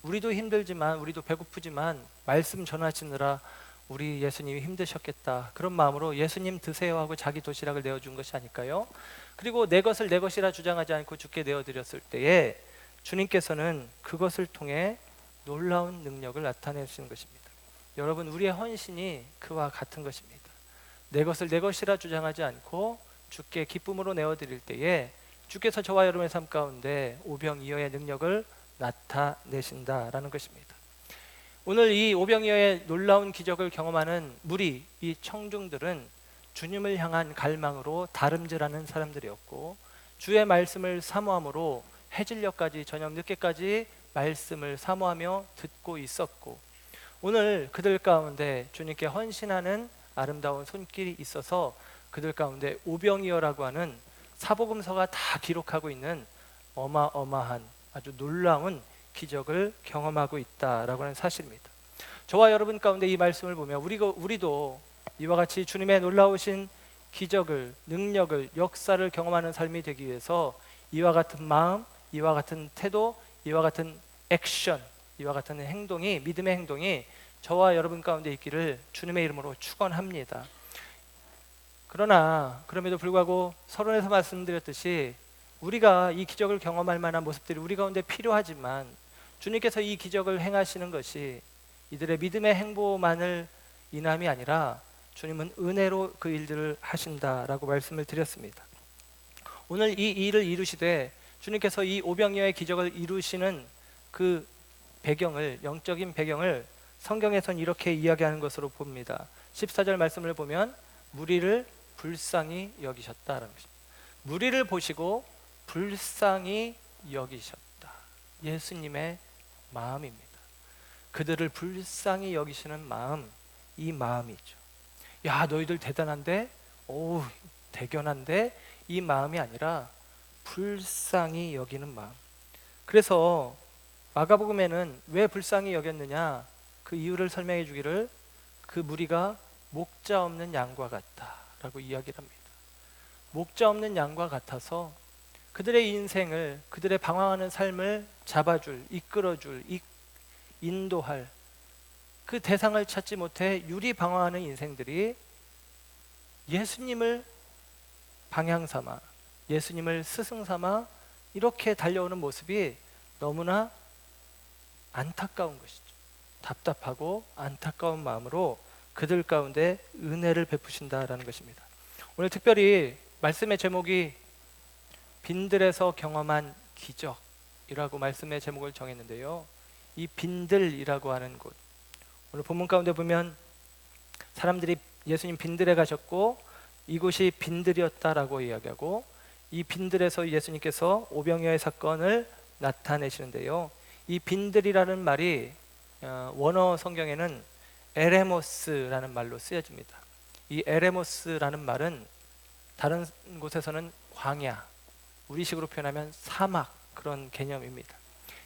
우리도 힘들지만 우리도 배고프지만 말씀 전하시느라 우리 예수님이 힘드셨겠다, 그런 마음으로 예수님 드세요 하고 자기 도시락을 내어준 것이 아닐까요? 그리고 내 것을 내 것이라 주장하지 않고 주께 내어드렸을 때에 주님께서는 그것을 통해 놀라운 능력을 나타내시는 것입니다. 여러분, 우리의 헌신이 그와 같은 것입니다. 내 것을 내 것이라 주장하지 않고 주께 기쁨으로 내어드릴 때에 주께서 저와 여러분의 삶 가운데 오병이어의 능력을 나타내신다라는 것입니다. 오늘 이 오병이어의 놀라운 기적을 경험하는 무리, 이 청중들은 주님을 향한 갈망으로 다름질하는 사람들이었고 주의 말씀을 사모함으로 해질녘까지 저녁 늦게까지 말씀을 사모하며 듣고 있었고 오늘 그들 가운데 주님께 헌신하는 아름다운 손길이 있어서 그들 가운데 오병이어라고 하는 사복음서가 다 기록하고 있는 어마어마한 아주 놀라운 기적을 경험하고 있다라고 하는 사실입니다. 저와 여러분 가운데 이 말씀을 보며 우리도 이와 같이 주님의 놀라우신 기적을, 능력을, 역사를 경험하는 삶이 되기 위해서 이와 같은 마음, 이와 같은 태도, 이와 같은 액션, 이와 같은 행동이, 믿음의 행동이 저와 여러분 가운데 있기를 주님의 이름으로 축원합니다. 그러나 그럼에도 불구하고 서론에서 말씀드렸듯이 우리가 이 기적을 경험할 만한 모습들이 우리 가운데 필요하지만 주님께서 이 기적을 행하시는 것이 이들의 믿음의 행보만을 인함이 아니라 주님은 은혜로 그 일들을 하신다라고 말씀을 드렸습니다. 오늘 이 일을 이루시되 주님께서 이 오병이어의 기적을 이루시는 그 배경을, 영적인 배경을 성경에선 이렇게 이야기하는 것으로 봅니다. 14절 말씀을 보면 무리를 불쌍히 여기셨다라는 것입니다. 무리를 보시고 불쌍히 여기셨다. 예수님의 마음입니다. 그들을 불쌍히 여기시는 마음, 이 마음이죠. 야, 너희들 대단한데? 오, 대견한데? 이 마음이 아니라 불쌍히 여기는 마음. 그래서 마가복음에는 왜 불쌍히 여겼느냐, 그 이유를 설명해 주기를 그 무리가 목자 없는 양과 같다라고 이야기를 합니다. 목자 없는 양과 같아서 그들의 인생을, 그들의 방황하는 삶을 잡아줄, 이끌어줄, 인도할 그 대상을 찾지 못해 유리방황하는 인생들이 예수님을 방향 삼아, 예수님을 스승 삼아 이렇게 달려오는 모습이 너무나 안타까운 것이죠. 답답하고 안타까운 마음으로 그들 가운데 은혜를 베푸신다라는 것입니다. 오늘 특별히 말씀의 제목이 빈들에서 경험한 기적이라고 말씀의 제목을 정했는데요. 이 빈들이라고 하는 곳, 오늘 본문 가운데 보면 사람들이 예수님 빈들에 가셨고 이곳이 빈들이었다라고 이야기하고 이 빈들에서 예수님께서 오병이어의 사건을 나타내시는데요. 이 빈들이라는 말이 원어 성경에는 에레모스라는 말로 쓰여집니다. 이 에레모스라는 말은 다른 곳에서는 광야, 우리식으로 표현하면 사막, 그런 개념입니다.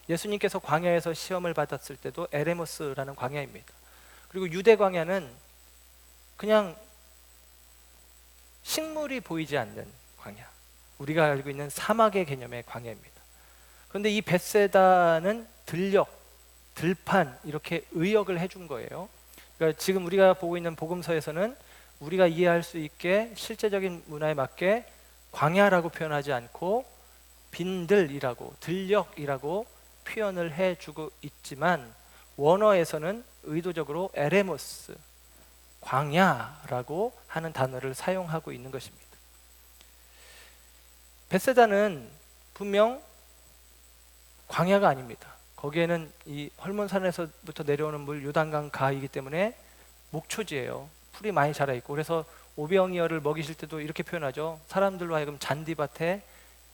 예수님께서 광야에서 시험을 받았을 때도 에레모스라는 광야입니다. 그리고 유대 광야는 그냥 식물이 보이지 않는 광야, 우리가 알고 있는 사막의 개념의 광야입니다. 그런데 이 벳세다는 들녘, 들판, 이렇게 의역을 해준 거예요. 그러니까 지금 우리가 보고 있는 복음서에서는 우리가 이해할 수 있게 실제적인 문화에 맞게 광야라고 표현하지 않고 빈들이라고, 들녘이라고 표현을 해주고 있지만 원어에서는 의도적으로 에레모스, 광야라고 하는 단어를 사용하고 있는 것입니다. 벳세다는 분명 광야가 아닙니다. 거기에는 이 헐몬산에서부터 내려오는 물, 요단강 가이기 때문에 목초지예요. 풀이 많이 자라 있고, 그래서 오병이어를 먹이실 때도 이렇게 표현하죠. 사람들로 하여금 잔디밭에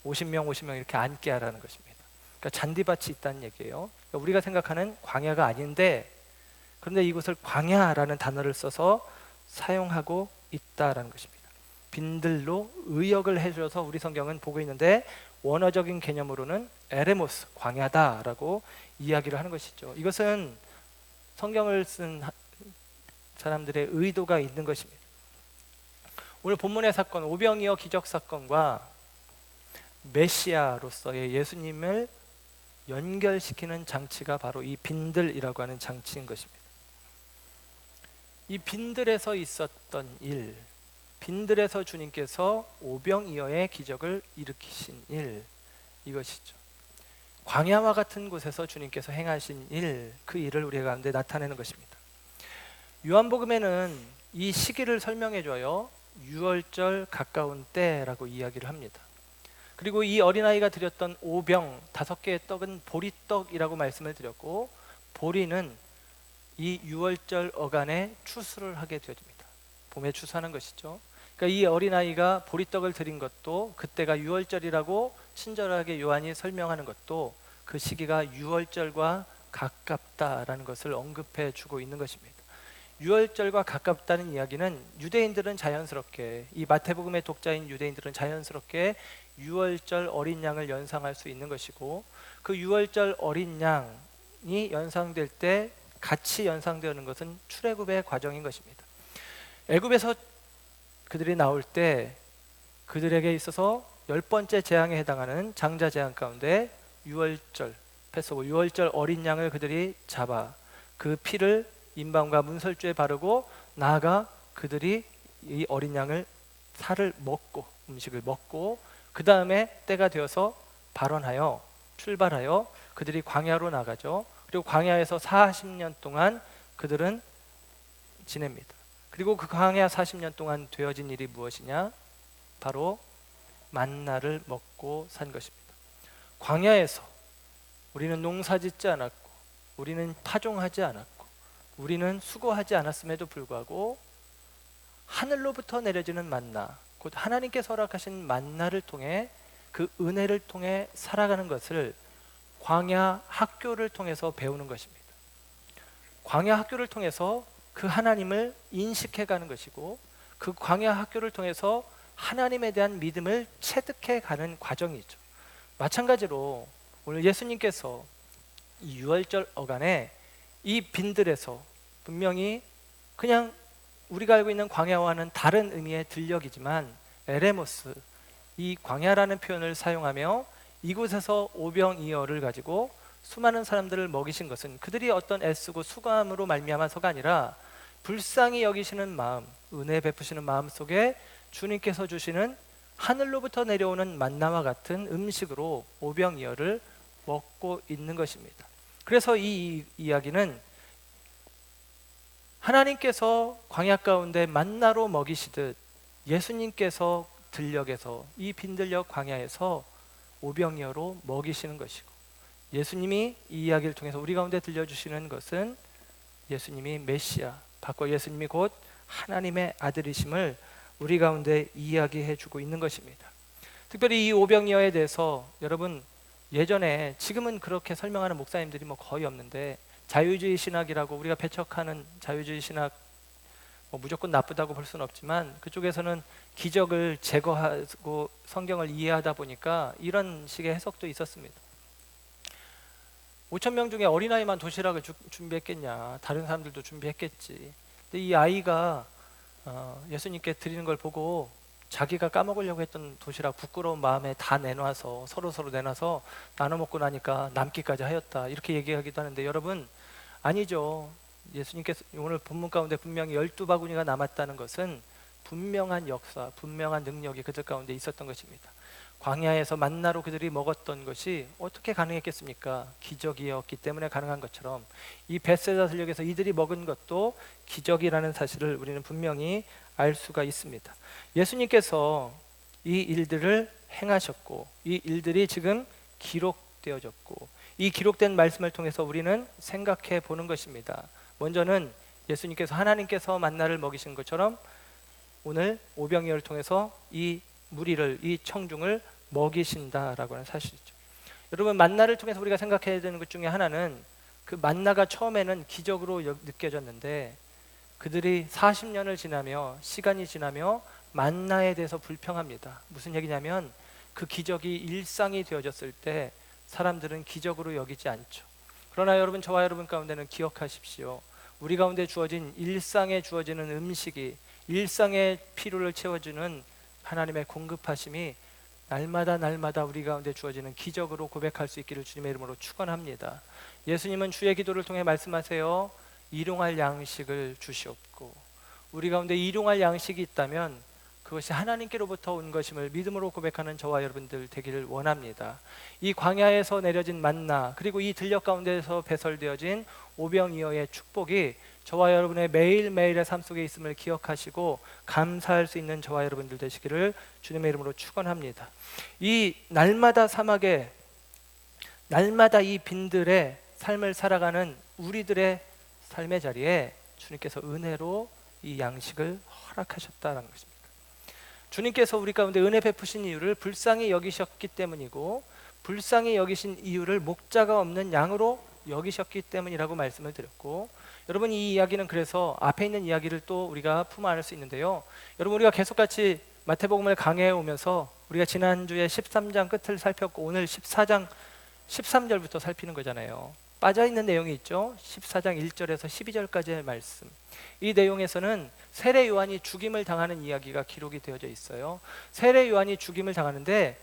50명 이렇게 앉게 하라는 것입니다. 그러니까 잔디밭이 있다는 얘기예요. 그러니까 우리가 생각하는 광야가 아닌데, 그런데 이곳을 광야라는 단어를 써서 사용하고 있다라는 것입니다. 빈들로 의역을 해줘서 우리 성경은 보고 있는데 원어적인 개념으로는 에레모스, 광야다라고 이야기를 하는 것이죠. 이것은 성경을 쓴 사람들의 의도가 있는 것입니다. 오늘 본문의 사건 오병이어 기적 사건과 메시아로서의 예수님을 연결시키는 장치가 바로 이 빈들이라고 하는 장치인 것입니다. 이 빈들에서 있었던 일, 빈들에서 주님께서 오병이어의 기적을 일으키신 일, 이것이죠. 광야와 같은 곳에서 주님께서 행하신 일, 그 일을 우리 가운데 나타내는 것입니다. 요한복음에는 이 시기를 설명해줘요. 유월절 가까운 때라고 이야기를 합니다. 그리고 이 어린아이가 드렸던 오병 5개의 떡은 보리떡이라고 말씀을 드렸고, 보리는 이 유월절 어간에 추수를 하게 되어집니다. 봄에 추수하는 것이죠. 그러니까 이 어린아이가 보리떡을 드린 것도, 그때가 유월절이라고 친절하게 요한이 설명하는 것도 그 시기가 유월절과 가깝다라는 것을 언급해 주고 있는 것입니다. 유월절과 가깝다는 이야기는 유대인들은 자연스럽게, 이 마태복음의 독자인 유대인들은 자연스럽게 유월절 어린 양을 연상할 수 있는 것이고, 그 유월절 어린 양이 연상될 때 같이 연상되는 것은 출애굽의 과정인 것입니다. 애굽에서 그들이 나올 때 그들에게 있어서 10번째 재앙에 해당하는 장자 재앙 가운데 유월절 패소고, 유월절 어린 양을 그들이 잡아 그 피를 인방과 문설주에 바르고 나아가 그들이 이 어린 양을 살을 먹고, 음식을 먹고, 그 다음에 때가 되어서 발원하여 출발하여 그들이 광야로 나가죠. 그리고 광야에서 40년 동안 그들은 지냅니다. 그리고 그 광야 40년 동안 되어진 일이 무엇이냐? 바로 만나를 먹고 산 것입니다. 광야에서 우리는 농사짓지 않았고, 우리는 파종하지 않았고, 우리는 수고하지 않았음에도 불구하고 하늘로부터 내려지는 만나, 곧 하나님께서 허락하신 만나를 통해, 그 은혜를 통해 살아가는 것을 광야 학교를 통해서 배우는 것입니다. 광야 학교를 통해서 그 하나님을 인식해가는 것이고, 그 광야 학교를 통해서 하나님에 대한 믿음을 체득해가는 과정이죠. 마찬가지로 오늘 예수님께서 이 유월절 어간에 이 빈들에서 분명히 그냥 우리가 알고 있는 광야와는 다른 의미의 들녘이지만 에레모스, 이 광야라는 표현을 사용하며 이곳에서 오병이어를 가지고 수많은 사람들을 먹이신 것은 그들이 어떤 애쓰고 수고함으로 말미암아서가 아니라 불쌍히 여기시는 마음, 은혜 베푸시는 마음 속에 주님께서 주시는 하늘로부터 내려오는 만나와 같은 음식으로 오병이어를 먹고 있는 것입니다. 그래서 이 이야기는 하나님께서 광야 가운데 만나로 먹이시듯 예수님께서 들녘에서, 이 빈들녘 광야에서 오병이어로 먹이시는 것이고, 예수님이 이 이야기를 통해서 우리 가운데 들려주시는 것은 예수님이 메시아, 바꿔 예수님이 곧 하나님의 아들이심을 우리 가운데 이야기해 주고 있는 것입니다. 특별히 이 오병이어에 대해서 여러분, 예전에, 지금은 그렇게 설명하는 목사님들이 거의 없는데, 자유주의 신학이라고 우리가 배척하는 자유주의 신학, 무조건 나쁘다고 볼 수는 없지만 그쪽에서는 기적을 제거하고 성경을 이해하다 보니까 이런 식의 해석도 있었습니다. 5천 명 중에 어린아이만 도시락을 준비했겠냐, 다른 사람들도 준비했겠지. 근데 이 아이가 예수님께 드리는 걸 보고 자기가 까먹으려고 했던 도시락 부끄러운 마음에 다 내놔서 서로 내놔서 나눠 먹고 나니까 남기까지 하였다, 이렇게 얘기하기도 하는데, 여러분, 아니죠. 예수님께서 오늘 본문 가운데 분명히 12바구니가 남았다는 것은 분명한 역사, 분명한 능력이 그들 가운데 있었던 것입니다. 광야에서 만나로 그들이 먹었던 것이 어떻게 가능했겠습니까? 기적이었기 때문에 가능한 것처럼 이 벳세다 들녘에서 이들이 먹은 것도 기적이라는 사실을 우리는 분명히 알 수가 있습니다. 예수님께서 이 일들을 행하셨고, 이 일들이 지금 기록되어졌고, 이 기록된 말씀을 통해서 우리는 생각해 보는 것입니다. 먼저는 예수님께서, 하나님께서 만나를 먹이신 것처럼 오늘 오병이어를 통해서 이 무리를, 이 청중을 먹이신다라고 하는 사실이죠. 여러분, 만나를 통해서 우리가 생각해야 되는 것 중에 하나는, 그 만나가 처음에는 기적으로 느껴졌는데 그들이 40년을 지나며, 시간이 지나며 만나에 대해서 불평합니다. 무슨 얘기냐면, 그 기적이 일상이 되어졌을 때 사람들은 기적으로 여기지 않죠. 그러나 여러분, 저와 여러분 가운데는 기억하십시오. 우리 가운데 주어진, 일상에 주어지는 음식이, 일상의 필요를 채워주는 하나님의 공급하심이 날마다 우리 가운데 주어지는 기적으로 고백할 수 있기를 주님의 이름으로 축원합니다. 예수님은 주의 기도를 통해 말씀하세요. 일용할 양식을 주시옵고, 우리 가운데 일용할 양식이 있다면 그것이 하나님께로부터 온 것임을 믿음으로 고백하는 저와 여러분들 되기를 원합니다. 이 광야에서 내려진 만나, 그리고 이 들녘 가운데에서 배설되어진 오병이어의 축복이 저와 여러분의 매일매일의 삶 속에 있음을 기억하시고 감사할 수 있는 저와 여러분들 되시기를 주님의 이름으로 축원합니다. 이 날마다 사막에, 날마다 이 빈들의 삶을 살아가는 우리들의 삶의 자리에 주님께서 은혜로 이 양식을 허락하셨다는 것입니다. 주님께서 우리 가운데 은혜 베푸신 이유를 불쌍히 여기셨기 때문이고, 불쌍히 여기신 이유를 목자가 없는 양으로 여기셨기 때문이라고 말씀을 드렸고, 여러분 이 이야기는 그래서 앞에 있는 이야기를 또 우리가 품 안을 수 있는데요. 여러분 우리가 계속 같이 마태복음을 강해해 오면서 우리가 지난주에 13장 끝을 살폈고 오늘 14장 13절부터 살피는 거잖아요. 빠져있는 내용이 있죠. 14장 1절에서 12절까지의 말씀. 이 내용에서는 세례 요한이 죽임을 당하는 이야기가 기록이 되어져 있어요. 세례 요한이 죽임을 당하는데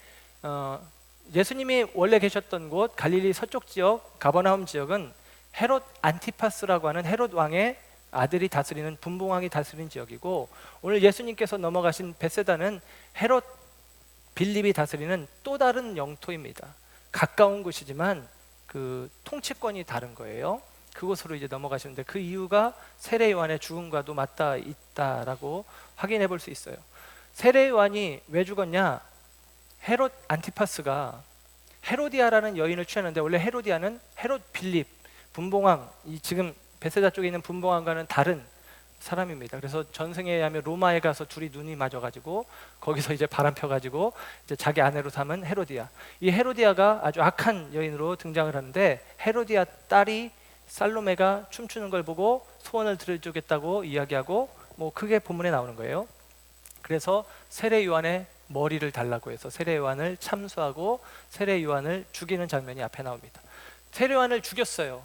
예수님이 원래 계셨던 곳 갈릴리 서쪽 지역 가버나움 지역은 헤롯 안티파스라고 하는 헤롯 왕의 아들이 다스리는 분봉왕이 다스린 지역이고, 오늘 예수님께서 넘어가신 베세다는 헤롯 빌립이 다스리는 또 다른 영토입니다. 가까운 곳이지만 그 통치권이 다른 거예요. 그곳으로 이제 넘어가시는데 그 이유가 세례 요한의 죽음과도 맞닿아 있다라고 확인해 볼 수 있어요. 세례 요한이 왜 죽었냐? 헤롯 안티파스가 헤로디아라는 여인을 취하는데, 원래 헤로디아는 헤롯 빌립 분봉왕, 이 지금 베세다 쪽에 있는 분봉왕과는 다른 사람입니다. 그래서 전승에 의하면 로마에 가서 둘이 눈이 맞아가지고 거기서 이제 바람 펴가지고 이제 자기 아내로 삼은 헤로디아. 이 헤로디아가 아주 악한 여인으로 등장을 하는데, 헤로디아 딸이 살로메가 춤추는 걸 보고 소원을 들어주겠다고 이야기하고, 뭐 그게 본문에 나오는 거예요. 그래서 세례 요한의 머리를 달라고 해서 세례 요한을 참수하고 세례 요한을 죽이는 장면이 앞에 나옵니다. 세례 요한을 죽였어요.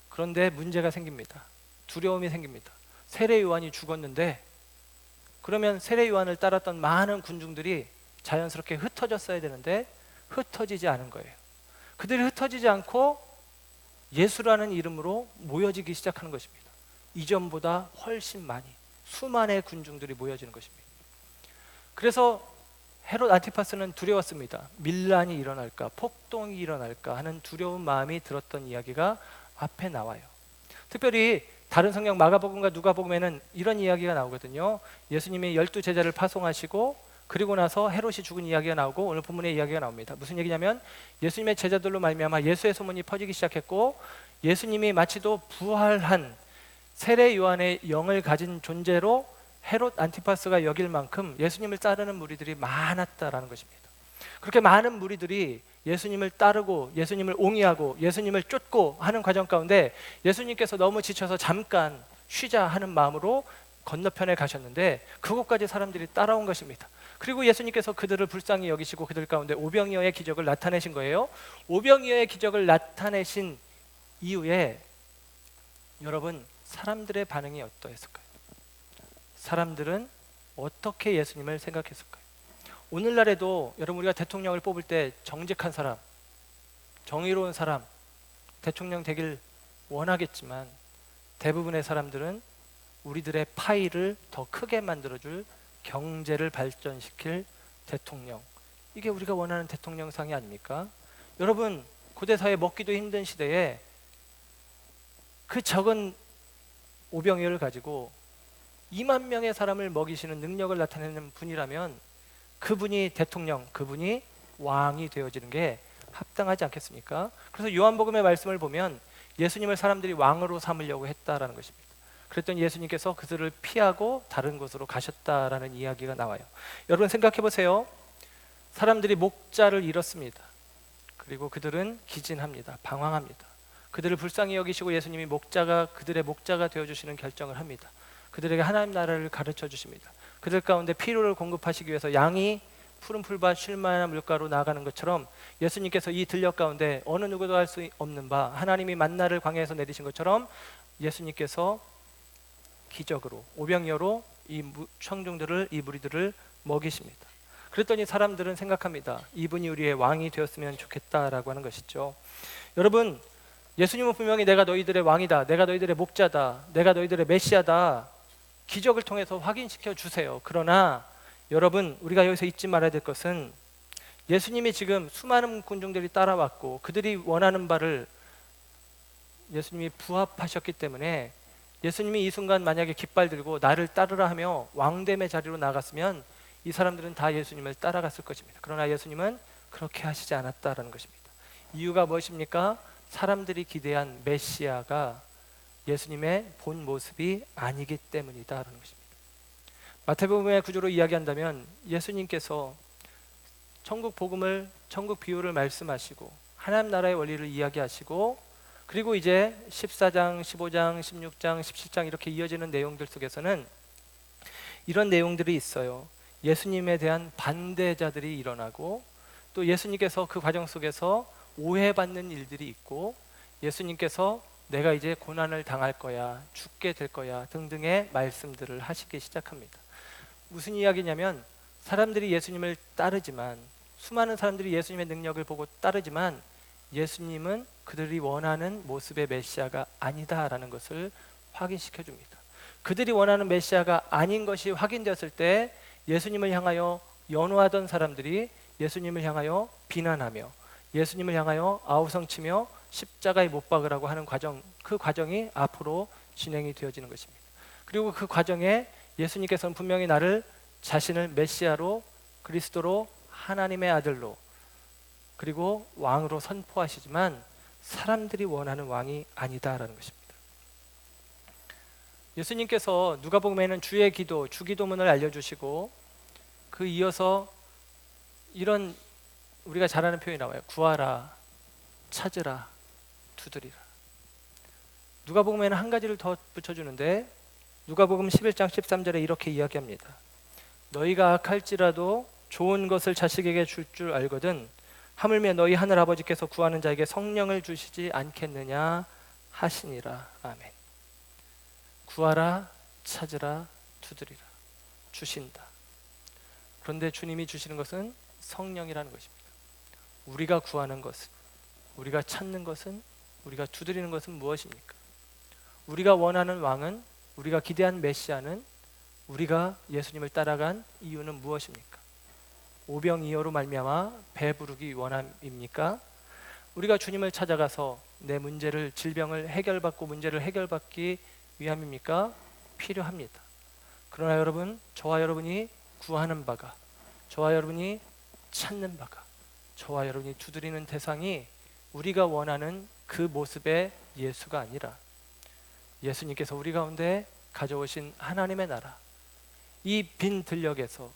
그런데 문제가 생깁니다. 두려움이 생깁니다. 세례 요한이 죽었는데 그러면 세례 요한을 따랐던 많은 군중들이 자연스럽게 흩어졌어야 되는데 흩어지지 않은 거예요. 그들이 흩어지지 않고 예수라는 이름으로 모여지기 시작하는 것입니다. 이전보다 훨씬 많이, 수만의 군중들이 모여지는 것입니다. 그래서 헤롯 안티파스는 두려웠습니다. 밀란이 일어날까, 폭동이 일어날까 하는 두려운 마음이 들었던 이야기가 앞에 나와요. 특별히 다른 성경 마가복음과 누가복음에는 이런 이야기가 나오거든요. 예수님이 12제자를 파송하시고 그리고 나서 헤롯이 죽은 이야기가 나오고 오늘 본문의 이야기가 나옵니다. 무슨 얘기냐면 예수님의 제자들로 말미암아 예수의 소문이 퍼지기 시작했고, 예수님이 마치도 부활한 세례 요한의 영을 가진 존재로 헤롯 안티파스가 여길 만큼 예수님을 따르는 무리들이 많았다라는 것입니다. 그렇게 많은 무리들이 예수님을 따르고 예수님을 옹이하고 예수님을 쫓고 하는 과정 가운데 예수님께서 너무 지쳐서 잠깐 쉬자 하는 마음으로 건너편에 가셨는데 그곳까지 사람들이 따라온 것입니다. 그리고 예수님께서 그들을 불쌍히 여기시고 그들 가운데 오병이어의 기적을 나타내신 거예요. 오병이어의 기적을 나타내신 이후에 여러분 사람들의 반응이 어떠했을까요? 사람들은 어떻게 예수님을 생각했을까요? 오늘날에도 여러분 우리가 대통령을 뽑을 때 정직한 사람, 정의로운 사람, 대통령 되길 원하겠지만 대부분의 사람들은 우리들의 파이를 더 크게 만들어줄 경제를 발전시킬 대통령, 이게 우리가 원하는 대통령상이 아닙니까? 여러분 고대사회 먹기도 힘든 시대에 그 적은 오병이어를 가지고 2만 명의 사람을 먹이시는 능력을 나타내는 분이라면 그분이 대통령, 그분이 왕이 되어지는 게 합당하지 않겠습니까? 그래서 요한복음의 말씀을 보면 예수님을 사람들이 왕으로 삼으려고 했다라는 것입니다. 그랬더니 예수님께서 그들을 피하고 다른 곳으로 가셨다라는 이야기가 나와요. 여러분 생각해 보세요. 사람들이 목자를 잃었습니다. 그리고 그들은 기진합니다. 방황합니다. 그들을 불쌍히 여기시고 예수님이 그들의 목자가 되어주시는 결정을 합니다. 그들에게 하나님 나라를 가르쳐 주십니다. 그들 가운데 필요를 공급하시기 위해서 양이 푸른 풀밭 쉴 만한 물가로 나아가는 것처럼 예수님께서 이 들녘 가운데 어느 누구도 할 수 없는 바 하나님이 만나를 광야에서 내리신 것처럼 예수님께서 기적으로 오병이어로 청중들을, 이 무리들을 먹이십니다. 그랬더니 사람들은 생각합니다. 이분이 우리의 왕이 되었으면 좋겠다라고 하는 것이죠. 여러분, 예수님은 분명히 내가 너희들의 왕이다, 내가 너희들의 목자다, 내가 너희들의 메시아다, 기적을 통해서 확인시켜 주세요. 그러나 여러분, 우리가 여기서 잊지 말아야 될 것은 예수님이 지금 수많은 군중들이 따라왔고 그들이 원하는 바를 예수님이 부합하셨기 때문에, 예수님이 이 순간 만약에 깃발 들고 나를 따르라 하며 왕됨의 자리로 나갔으면 이 사람들은 다 예수님을 따라갔을 것입니다. 그러나 예수님은 그렇게 하시지 않았다라는 것입니다. 이유가 무엇입니까? 사람들이 기대한 메시아가 예수님의 본 모습이 아니기 때문이다라는 것입니다. 마태복음의 구조로 이야기한다면 예수님께서 천국 복음을, 천국 비유를 말씀하시고 하나님 나라의 원리를 이야기하시고, 그리고 이제 14장, 15장, 16장, 17장 이렇게 이어지는 내용들 속에서는 이런 내용들이 있어요. 예수님에 대한 반대자들이 일어나고, 또 예수님께서 그 과정 속에서 오해받는 일들이 있고, 예수님께서 내가 이제 고난을 당할 거야, 죽게 될 거야 등등의 말씀들을 하시기 시작합니다. 무슨 이야기냐면, 사람들이 예수님을 따르지만, 수많은 사람들이 예수님의 능력을 보고 따르지만 예수님은 그들이 원하는 모습의 메시아가 아니다라는 것을 확인시켜 줍니다. 그들이 원하는 메시아가 아닌 것이 확인되었을 때 예수님을 향하여 연호하던 사람들이 예수님을 향하여 비난하며 예수님을 향하여 아우성치며 십자가에 못 박으라고 하는 과정, 그 과정이 앞으로 진행이 되어지는 것입니다. 그리고 그 과정에 예수님께서는 분명히 나를, 자신을 메시아로, 그리스도로, 하나님의 아들로, 그리고 왕으로 선포하시지만 사람들이 원하는 왕이 아니다라는 것입니다. 예수님께서 누가복음에는 주의 기도, 주기도문을 알려주시고, 그 이어서 이런 우리가 잘 아는 표현이 나와요. 구하라, 찾으라, 두드리라. 누가복음에는 한 가지를 더 붙여주는데, 누가복음 11장 13절에 이렇게 이야기합니다. 너희가 악할지라도 좋은 것을 자식에게 줄 줄 알거든 하물며 너희 하늘 아버지께서 구하는 자에게 성령을 주시지 않겠느냐 하시니라. 아멘. 구하라, 찾으라, 두드리라. 주신다. 그런데 주님이 주시는 것은 성령이라는 것입니다. 우리가 구하는 것은, 우리가 찾는 것은, 우리가 두드리는 것은 무엇입니까? 우리가 원하는 왕은, 우리가 기대한 메시아는, 우리가 예수님을 따라간 이유는 무엇입니까? 오병이어로 말미암아 배부르기 원함입니까? 우리가 주님을 찾아가서 내 문제를, 질병을 해결받고 문제를 해결받기 위함입니까? 필요합니다. 그러나 여러분, 저와 여러분이 구하는 바가, 저와 여러분이 찾는 바가, 저와 여러분이 두드리는 대상이 우리가 원하는 그 모습의 예수가 아니라 예수님께서 우리 가운데 가져오신 하나님의 나라, 이 빈 들녘에서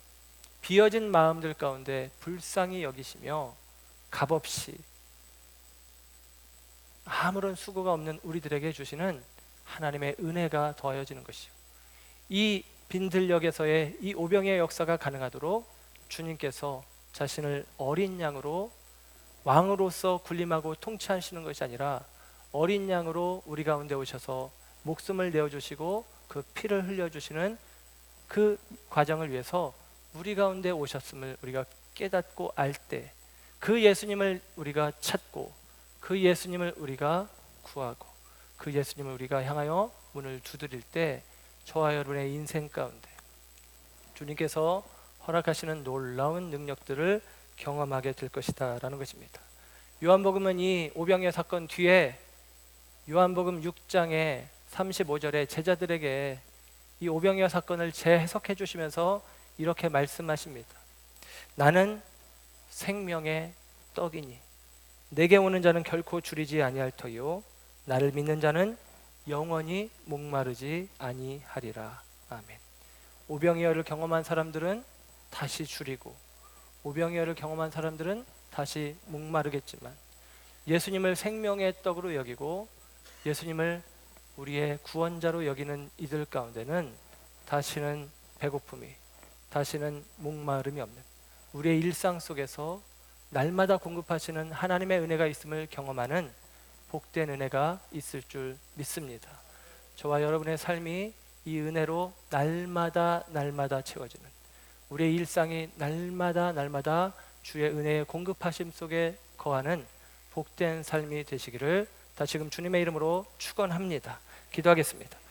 비어진 마음들 가운데 불쌍히 여기시며 값없이 아무런 수고가 없는 우리들에게 주시는 하나님의 은혜가 더하여지는 것이요, 이 빈 들녘에서의 이 오병이의 역사가 가능하도록 주님께서 자신을 어린 양으로, 왕으로서 군림하고 통치하시는 것이 아니라 어린 양으로 우리 가운데 오셔서 목숨을 내어주시고 그 피를 흘려주시는 그 과정을 위해서 우리 가운데 오셨음을 우리가 깨닫고 알 때, 그 예수님을 우리가 찾고, 그 예수님을 우리가 구하고, 그 예수님을 우리가 향하여 문을 두드릴 때 저와 여러분의 인생 가운데 주님께서 허락하시는 놀라운 능력들을 경험하게 될 것이다 라는 것입니다. 요한복음은 이 오병이어 사건 뒤에 요한복음 6장의 35절에 제자들에게 이 오병이어 사건을 재해석해 주시면서 이렇게 말씀하십니다. 나는 생명의 떡이니 내게 오는 자는 결코 줄이지 아니할 터요 나를 믿는 자는 영원히 목마르지 아니하리라. 아멘. 오병이어를 경험한 사람들은 다시 줄이고, 오병이어를 경험한 사람들은 다시 목마르겠지만, 예수님을 생명의 떡으로 여기고 예수님을 우리의 구원자로 여기는 이들 가운데는 다시는 배고픔이, 다시는 목마름이 없는, 우리의 일상 속에서 날마다 공급하시는 하나님의 은혜가 있음을 경험하는 복된 은혜가 있을 줄 믿습니다. 저와 여러분의 삶이 이 은혜로 날마다 날마다 채워지는 우리의 일상이 날마다 날마다 주의 은혜의 공급하심 속에 거하는 복된 삶이 되시기를 다시금 주님의 이름으로 축원합니다. 기도하겠습니다.